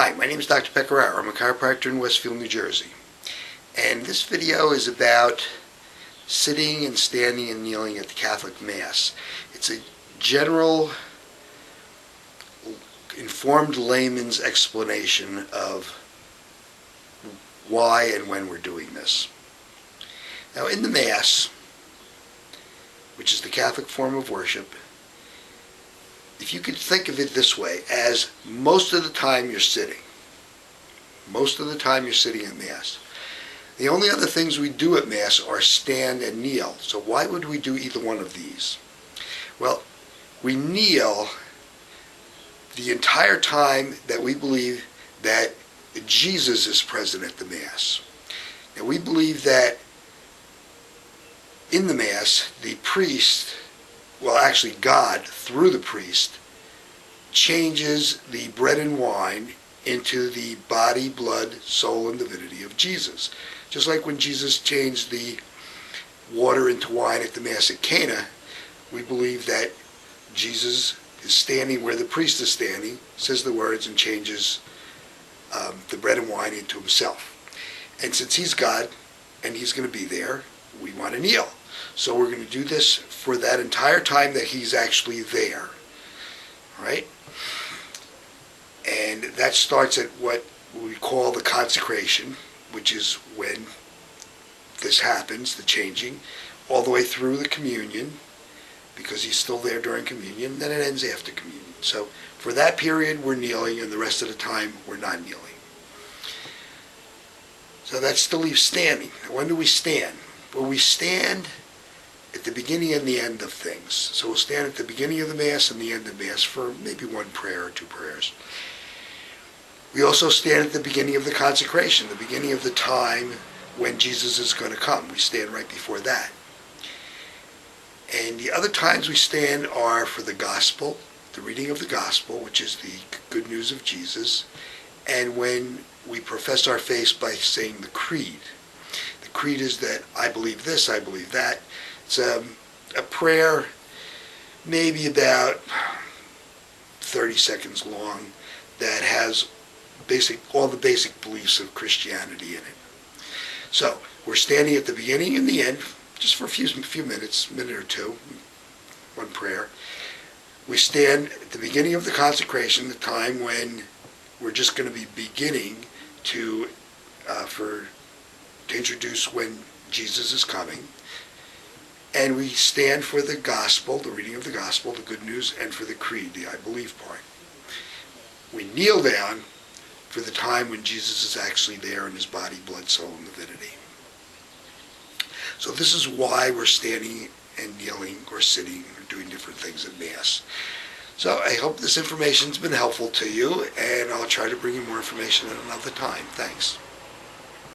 Hi, my name is Dr. Pecoraro. I'm a chiropractor in Westfield, New Jersey. And this video is about sitting and standing and kneeling at the Catholic Mass. It's a general, informed layman's explanation of why and when we're doing this. Now, in the Mass, which is the Catholic form of worship, if you could think of it this way, as most of the time you're sitting. Most of the time you're sitting at Mass. The only other things we do at Mass are stand and kneel. So why would we do either one of these? Well, we kneel the entire time that we believe that Jesus is present at the Mass. Now, we believe that in the Mass, the priest, well, actually God, through the priest, changes the bread and wine into the body, blood, soul, and divinity of Jesus. Just like when Jesus changed the water into wine at the Mass at Cana, we believe that Jesus is standing where the priest is standing, says the words, and changes the bread and wine into himself. And since he's God, and he's going to be there, we want to kneel. So we're going to do this for that entire time that he's actually there, right? And that starts at what we call the consecration, which is when this happens, the changing, all the way through the communion, because he's still there during communion, then it ends after communion. So for that period, we're kneeling, and the rest of the time, we're not kneeling. So that still leaves standing. Now, when do we stand? Well, we stand at the beginning and the end of things. So we'll stand at the beginning of the Mass and the end of Mass for maybe one prayer or two prayers. We also stand at the beginning of the consecration, the beginning of the time when Jesus is going to come. We stand right before that. And the other times we stand are for the Gospel, the reading of the Gospel, which is the good news of Jesus, and when we profess our faith by saying the Creed. The Creed is that I believe this, I believe that. It's a prayer maybe about 30 seconds long that has all the basic beliefs of Christianity in it. So we're standing at the beginning and the end, just for a few minutes, minute or two, one prayer. We stand at the beginning of the consecration, the time when we're just going to be beginning to introduce when Jesus is coming. And we stand for the Gospel, the reading of the Gospel, the good news, and for the Creed, the I believe part. We kneel down for the time when Jesus is actually there in his body, blood, soul, and divinity. So this is why we're standing and kneeling or sitting or doing different things at Mass. So I hope this information's been helpful to you, and I'll try to bring you more information at another time. Thanks.